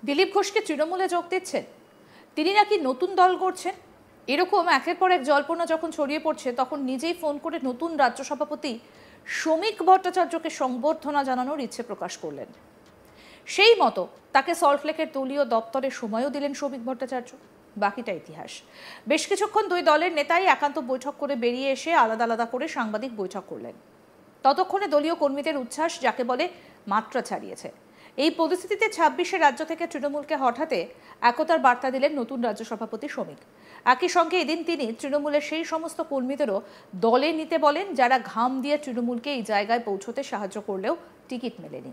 দিলীপ ঘোষকে তৃণমূলে যোগ দিচ্ছেন, তিনি নাকি নতুন দল করছেন, এরকম একের পর এক জল্পনা যখন ছড়িয়ে পড়ছে তখন নিজেই ফোন করে নতুন রাজ্য সভাপতি শ্রমিক ভট্টাচার্যকে সংবর্ধনা জানানোর ইচ্ছে প্রকাশ করলেন। সেই মতো তাকে সল্টলেকের দলীয় দপ্তরে সময়ও দিলেন শ্রমিক ভট্টাচার্য। বাকিটা ইতিহাস। বেশ কিছুক্ষণ দুই দলের নেতাই একান্ত বৈঠক করে বেরিয়ে এসে আলাদা আলাদা করে সাংবাদিক বৈঠক করলেন। ততক্ষণে দলীয় কর্মীদের উচ্ছ্বাস যাকে বলে মাত্রা ছাড়িয়েছে। এই পরিস্থিতিতে ২৬শে রাজ্য থেকে তৃণমূলকে হঠাতে একতার বার্তা দিলেন নতুন রাজ্য সভাপতি শ্রমিক। একই সঙ্গে এদিন তিনি তৃণমূলের সেই সমস্ত কর্মীদেরও দলে নিতে বলেন যারা ঘাম দিয়ে তৃণমূলকে এই জায়গায় পৌঁছতে সাহায্য করলেও টিকিট মেলেনি।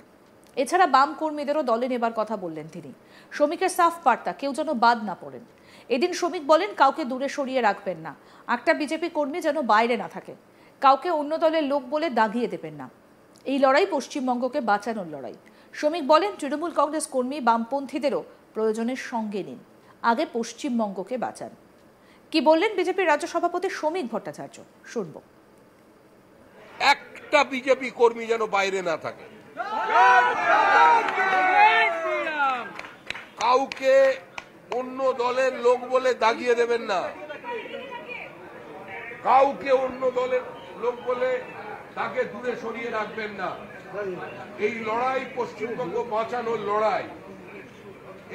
এছাড়া বাম কর্মীদেরও দলে নেবার কথা বললেন তিনি। শ্রমিকের সাফ বার্তা, কেউ যেন বাদ না পড়েন। এদিন শ্রমিক বলেন কাউকে দূরে সরিয়ে রাখবেন না, একটা বিজেপি কর্মী যেন বাইরে না থাকে, কাউকে অন্য দলের লোক বলে দাগিয়ে দেবেন না। এই লড়াই পশ্চিমবঙ্গকে বাঁচানোর লড়াই। শ্রমিক বলেন তৃণমূল কংগ্রেস কর্মী বামপন্থীদেরও প্রয়োজনের সঙ্গে নিন, আগে পশ্চিমবঙ্গকে বাঁচান। কি বললেন বিজেপির রাজ্য সভাপতি শ্রমিক ভট্টাচার্য, শুনবো। একটা বিজেপি কর্মী যেন বাইরে না থাকে, কাউকে অন্য দলের লোক বলে দাগিয়ে দেবেন না, কাউকে অন্য দলের লোক বলে তাকে দূরে সরিয়ে রাখবেন না। এই লড়াই পশ্চিমবঙ্গ বাঁচানোর লড়াই।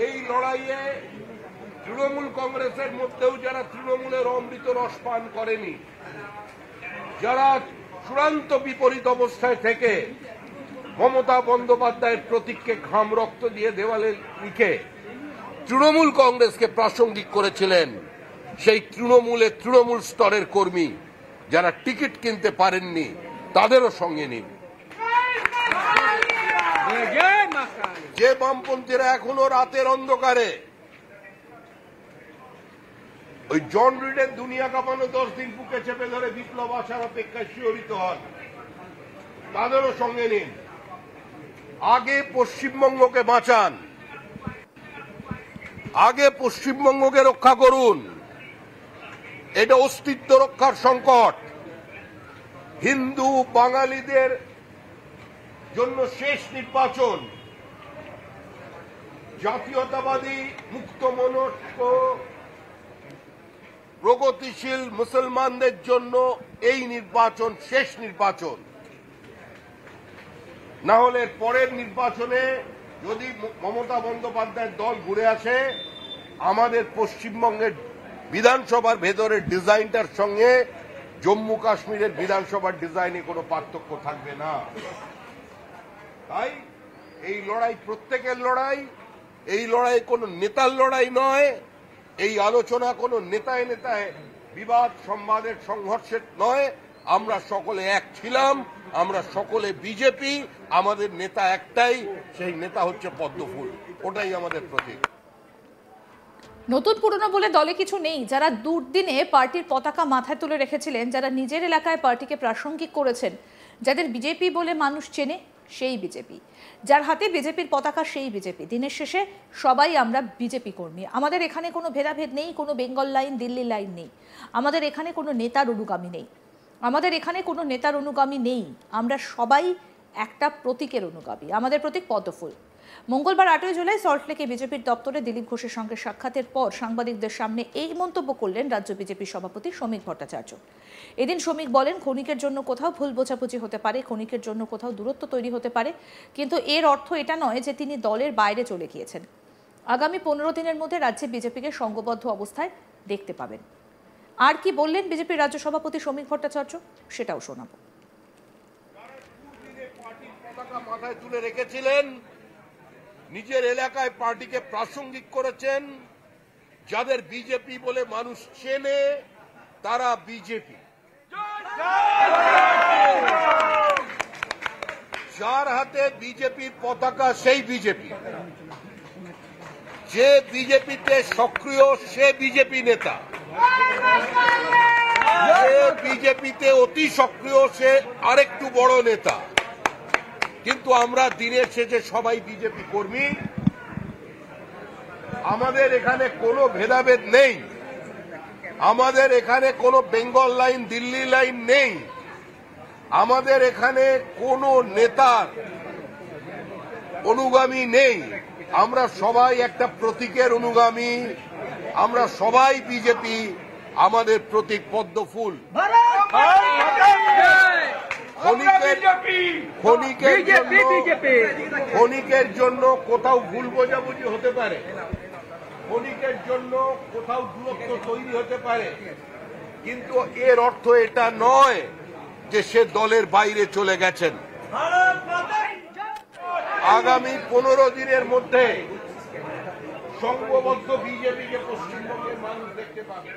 এই লড়াইয়ে তৃণমূল কংগ্রেসের মধ্যেও যারা তৃণমূলের অমৃত রস পান করেনি, যারা চূড়ান্ত বিপরীত অবস্থায় থেকে মমতা বন্দ্যোপাধ্যায়ের প্রতীককে ঘাম রক্ত দিয়ে দেওয়ালে লিখে তৃণমূল কংগ্রেসকে প্রাসঙ্গিক করেছিলেন, সেই তৃণমূল স্তরের কর্মী যারা টিকিট কিনতে পারেননি তাদেরও সঙ্গে নিন। যে বামপন্থীরা এখনো রাতের অন্ধকারে ওই জন রিডের দুনিয়া কাঁপানো 10 দিন বুকে চেপে ধরে বিপ্লব আসার অপেক্ষায় শিহরিত হন, তাদেরও সঙ্গে নিন। আগে পশ্চিমবঙ্গকে বাঁচান, আগে পশ্চিমবঙ্গকে রক্ষা করুন। এটা অস্তিত্ব রক্ষার সংকট। হিন্দু বাঙালিদের জন্য শেষ নির্বাচন, জাতীয়তাবাদী মুক্তমনস্ক প্রগতিশীল মুসলমানদের জন্য এই নির্বাচন শেষ নির্বাচন। না হলে পরের নির্বাচনে যদি মমতা বন্দ্যোপাধ্যায়ের দল ঘুরে আসে, আমাদের পশ্চিমবঙ্গের বিধানসভার ভেতরের ডিজাইনটার সঙ্গে জম্মু কাশ্মীরের বিধানসভার ডিজাইনে কোনো পার্থক্য থাকবে না। তাই এই লড়াই প্রত্যেকের লড়াই। এই লড়াই কোনো নেতার লড়াই নয়। এই আলোচনা কোনো নেতায় নেতায় বিবাদ সংবাদের সংঘর্ষের নয়। আমরা সকলে এক ছিলাম, আমরা সকলে বিজেপি, আমাদের নেতা একটাই, সেই নেতা হচ্ছে পদ্মফুল, ওটাই আমাদের প্রতীক। নতুন পুরনো বলে দলে কিছু নেই। যারা দুর্দিনে পার্টির পতাকা মাথায় তুলে রেখেছিলেন, যারা নিজের এলাকায় পার্টিকে প্রাসঙ্গিক করেছেন, যাদের বিজেপি বলে মানুষ চেনে, সেই বিজেপি, যার হাতে বিজেপির পতাকা সেই বিজেপি। দিনের শেষে সবাই আমরা বিজেপি কর্মী। আমাদের এখানে কোনো ভেদাভেদ নেই, কোনো বেঙ্গল লাইন দিল্লি লাইন নেই, আমাদের এখানে কোনো নেতার অনুগামী নেই, আমাদের এখানে কোনো নেতার অনুগামী নেই। আমরা সবাই একটা প্রতীকের অনুগামী। আমাদের প্রতীক পদ্মফুল। মঙ্গলবার 8ই জুলাই সল্টলেকে বিজেপির দপ্তরে দিলীপ ঘোষের সঙ্গে সাক্ষাতের পর সাংবাদিকদের সামনে এই মন্তব্য করলেন রাজ্য বিজেপির সভাপতি শ্রমিক ভট্টাচার্য। এদিন শ্রমিক বলেন ক্ষণিকের জন্য কোথাও ভুল বোঝাবুঝি হতে পারে, ক্ষণিকের জন্য কোথাও দূরত্ব তৈরি হতে পারে, কিন্তু এর অর্থ এটা নয় যে তিনি দলের বাইরে চলে গিয়েছেন। আগামী 15 দিনের মধ্যে রাজ্যে বিজেপিকে সংঘবদ্ধ অবস্থায় দেখতে পাবেন। আর কি বললেন বিজেপির রাজ্য সভাপতি শ্রমিক ভট্টাচার্য, সেটাও শোনাবো। মাথায় তুলে রেখেছিলেন, নিজের এলাকায় পার্টিকে প্রাসঙ্গিক করেছেন, যাদের বিজেপি বলে মানুষ চেনে, তারা বিজেপি। যার হাতে বিজেপির পতাকা সেই বিজেপি। যে বিজেপিতে সক্রিয় সে বিজেপি নেতা, যে বিজেপিতে অতি সক্রিয় সে আরেকটু বড় নেতা। কিন্তু আমরা দিনের শেষে সবাই বিজেপি কর্মী। আমাদের এখানে কোনো ভেদাভেদ নেই, আমাদের এখানে কোনো বেঙ্গল লাইন দিল্লি লাইন নেই, আমাদের এখানে কোনো নেতার অনুগামী নেই। আমরা সবাই একটা প্রতীকের অনুগামী, আমরা সবাই বিজেপি, আমাদের প্রতীক পদ্ম ফুল। ক্ষণিকের জন্য কোথাও ভুল বোঝাবুঝি হতে পারে, ক্ষণিকের জন্য কোথাও দূরত্ব তৈরি হতে পারে, কিন্তু এর অর্থ এটা নয় যে সে দলের বাইরে চলে গেছেন। আগামী 15 দিনের মধ্যে সংঘবদ্ধ বিজেপিকে পশ্চিমবঙ্গের মানুষ দেখতে পাবে।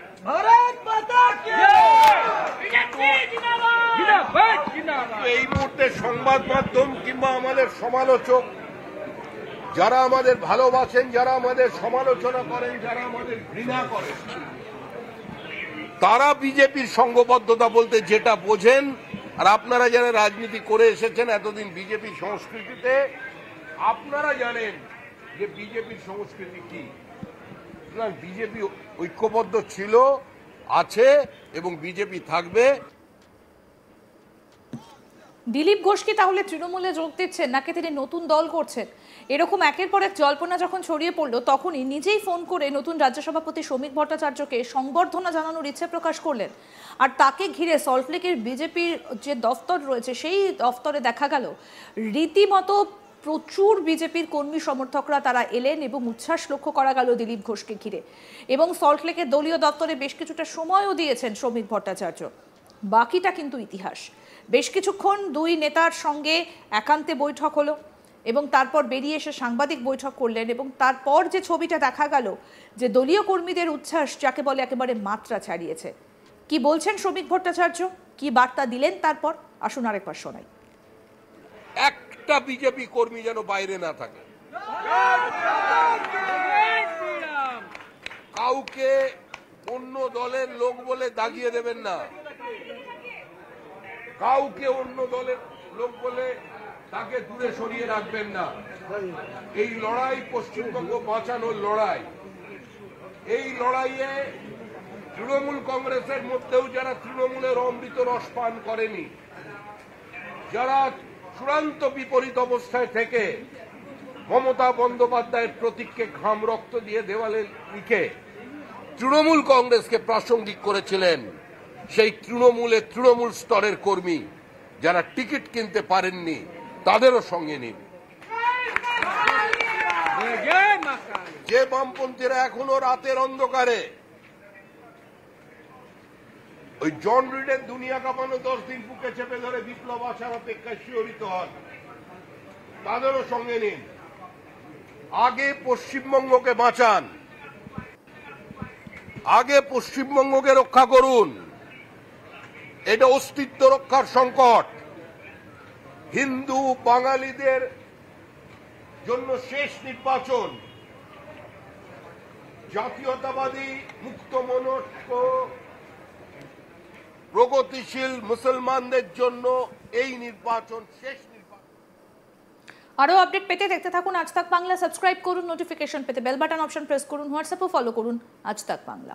এই মুহূর্তে সংবাদ মাধ্যম কিংবা আমাদের সমালোচক যারা আমাদের ভালোবাসেন, যারা আমাদের সমালোচনা করেন, যারা আমাদের ঘৃণা করেন, তারা বিজেপির সংঘবদ্ধতা বলতে যেটা বোঝেন, আর আপনারা যারা রাজনীতি করে এসেছেন এতদিন বিজেপি সংস্কৃতিতে, আপনারা জানেন যে বিজেপির সংস্কৃতি কি। বিজেপি ঐক্যবদ্ধ ছিল, আছে এবং বিজেপি থাকবে। দিলীপ ঘোষ কি তাহলে তৃণমূলে যোগ দিচ্ছেন, নাকি তিনি নতুন দল করছেন? এরকম একের পর এক জল্পনা যখন ছড়িয়ে পড়লো, তখনই নিজেই ফোন করে নতুন রাজ্য সভাপতি শ্রমিক ভট্টাচার্যকে সংবর্ধনা জানানোর ইচ্ছে প্রকাশ করলেন। আর তাকে ঘিরে সল্টলেকের বিজেপির যে দফতর রয়েছে, সেই দফতরে দেখা গেল রীতিমতো প্রচুর বিজেপির কর্মী সমর্থকরা তারা এলেন এবং উচ্ছ্বাস লক্ষ্য করা গেল দিলীপ ঘোষকে ঘিরে। এবং সল্টলেকের দলীয় দপ্তরে বেশ কিছুটা সময়ও দিয়েছেন শ্রমিক ভট্টাচার্য। বাকিটা কিন্তু ইতিহাস। বেশ কিছুক্ষণ দুই নেতার সঙ্গে একান্তে বৈঠক হলো এবং তারপর বেরিয়ে এসে সাংবাদিক বৈঠক করলেন। এবং তারপর যে ছবিটা দেখা গেল, যে দলীয় কর্মীদের উচ্ছ্বাস যাকে বলে একেবারে মাত্রা ছাড়িয়েছে। কি বলছেন শ্রমিক ভট্টাচার্য, কি বার্তা দিলেন, তারপর আসুন আরেকবার শোনাই। একটা বিজেপি কর্মী যেন বাইরে না থাকে, কাউকে অন্য দলের লোক বলে দাগিয়ে দেবেন না, কাউকে অন্য দলের লোক বলে তাকে দূরে সরিয়ে রাখবেন না। এই লড়াই পশ্চিমবঙ্গ বাঁচানোর লড়াই। এই লড়াইয়ে তৃণমূল কংগ্রেসের মধ্যেও যারা তৃণমূলের অমৃত রস পান করেনি, যারা চূড়ান্ত বিপরীত অবস্থায় থেকে মমতা বন্দ্যোপাধ্যায়ের প্রতীককে ঘাম রক্ত দিয়ে দেওয়ালে লিখে তৃণমূল কংগ্রেসকে প্রাসঙ্গিক করেছিলেন, সেই তৃণমূল স্তরের কর্মী যারা টিকিট কিনতে পারেননি, তাদেরও সঙ্গে নিন। যে বামপন্থীরা এখনো রাতের অন্ধকারে ওই জন রিডের দুনিয়া কাঁপানো 10 দিন বুকে চেপে ধরে বিপ্লব আসার অপেক্ষায় শিহরিত হন, তাদেরও সঙ্গে নিন। আগে পশ্চিমবঙ্গকে বাঁচান, আগে পশ্চিমবঙ্গকে রক্ষা করুন। এটা অস্তিত্ব রক্ষার সংকট। হিন্দু বাঙালিদের জন্য শেষ নির্বাচন। জাতীয়তাবাদী মুক্ত মনস্ক প্রগতিশীল মুসলমানদের জন্য এই নির্বাচন শেষ নির্বাচন। আরো আপডেট পেতে দেখতে থাকুন আজ তাক বাংলা। সাবস্ক্রাইব করুন, নোটিফিকেশন পেতে বেল বাটন অপশন প্রেস করুন, হোয়াটসঅ্যাপও ফলো করুন আজ তাক বাংলা।